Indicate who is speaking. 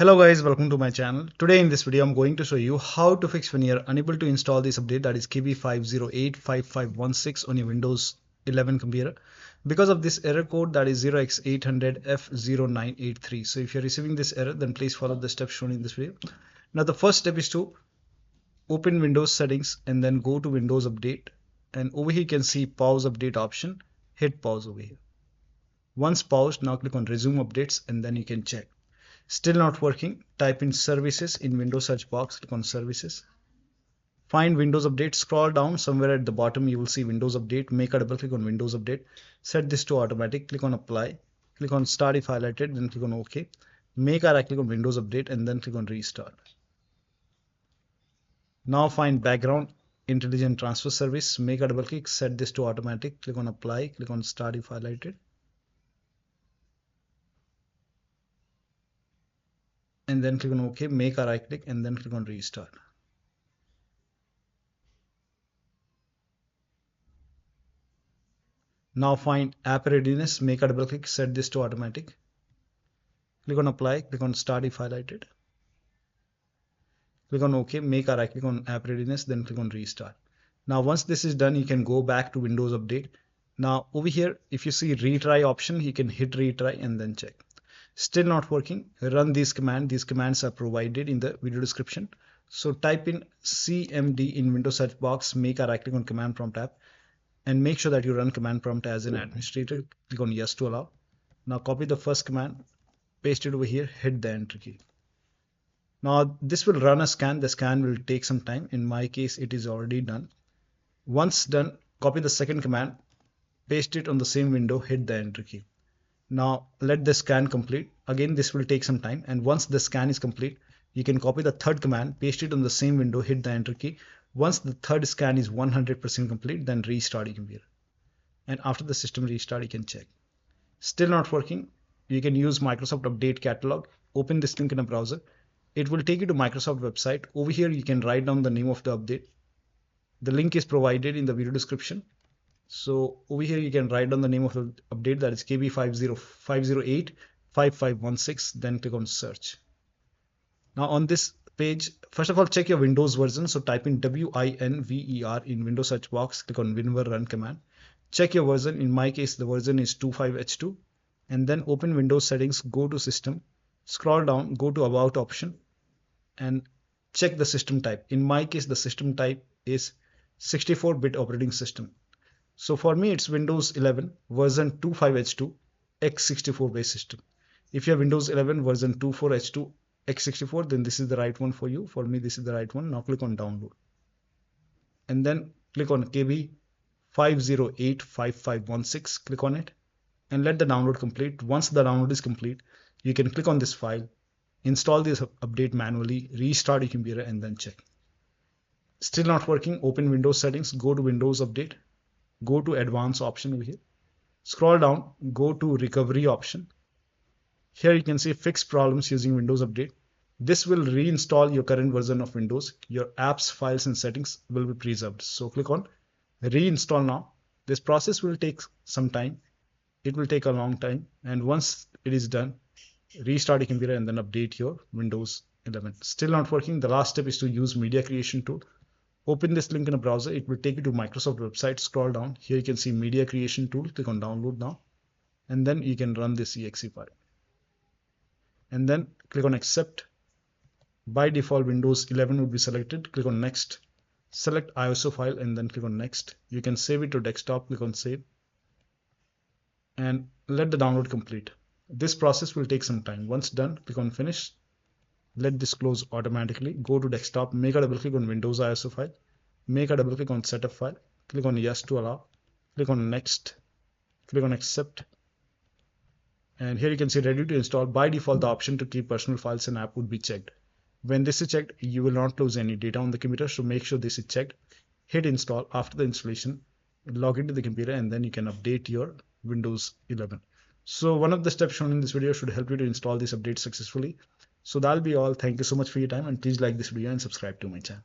Speaker 1: Hello guys, welcome to my channel. Today in this video I'm going to show you how to fix when you're unable to install this update, that is KB5085516 on your Windows 11 computer because of this error code, that is 0x800f0983. So if you're receiving this error, then please follow the steps shown in this video. Now the first step is to open Windows settings and then go to Windows Update, and over here you can see pause update option. Hit pause over here. Once paused, now click on resume updates and then you can check. Still not working, type in services in Windows search box, click on services. Find Windows Update, scroll down, somewhere at the bottom you will see Windows Update. Make a double click on Windows Update. Set this to automatic, click on apply, click on start if highlighted, then click on OK. Make a right click on Windows Update and then click on restart. Now find background intelligent transfer service, make a double click, set this to automatic, click on apply, click on start if highlighted. And then click on OK, make a right click and then click on restart. Now find app readiness, make a double click, set this to automatic. Click on apply, click on start if highlighted. Click on OK, make a right click on app readiness, then click on restart. Now once this is done, you can go back to Windows Update. Now over here, if you see retry option, you can hit retry and then check. Still not working, run these commands. These commands are provided in the video description. So type in cmd in Windows search box, make a right click on command prompt app, and make sure that you run command prompt as an administrator. Click on yes to allow. Now copy the first command, paste it over here, hit the enter key. Now this will run a scan. The scan will take some time. In my case, it is already done. Once done, copy the second command, paste it on the same window, hit the enter key. Now let the scan complete. Again, this will take some time, and once the scan is complete, you can copy the third command, paste it on the same window, hit the enter key. Once the third scan is 100% complete, then restart your computer. And after the system restart, you can check. Still not working, you can use Microsoft Update Catalog. Open this link in a browser. It will take you to Microsoft website. Over here, you can write down the name of the update. The link is provided in the video description. So over here you can write down the name of the update, that is KB5085516, then click on search. Now on this page, first of all, check your Windows version. So type in WINVER in Windows search box, click on WinVer run command. Check your version. In my case, the version is 25H2, and then open Windows settings, go to system, scroll down, go to about option, and check the system type. In my case, the system type is 64-bit operating system. So for me, it's Windows 11 version 25H2 x64 based system. If you have Windows 11 version 24H2 x64, then this is the right one for you. For me, this is the right one. Now click on download. And then click on KB5085516. Click on it and let the download complete. Once the download is complete, you can click on this file, install this update manually, restart your computer and then check. Still not working, open Windows settings, go to Windows Update. Go to advanced option over here, scroll down, go to recovery option. Here you can see fix problems using Windows Update. This will reinstall your current version of Windows. Your apps, files and settings will be preserved. So click on reinstall now. This process will take some time. It will take a long time, and once it is done, restart your computer and then update your Windows 11. Still not working, the last step is to use media creation tool. Open this link in a browser. It will take you to Microsoft website. Scroll down. Here you can see media creation tool. Click on download now. And then you can run this exe file. And then click on accept. By default, Windows 11 will be selected. Click on next. Select ISO file and then click on next. You can save it to desktop. Click on save. And let the download complete. This process will take some time. Once done, click on finish. Let this close automatically. Go to desktop, make a double click on Windows ISO file, make a double click on setup file, click on yes to allow, click on next, click on accept, and here you can see ready to install. By default, the option to keep personal files and app would be checked. When this is checked, you will not lose any data on the computer, so make sure this is checked. Hit install. After the installation, log into the computer and then you can update your Windows 11. So one of the steps shown in this video should help you to install this update successfully. So that'll be all. Thank you so much for your time, and please like this video and subscribe to my channel.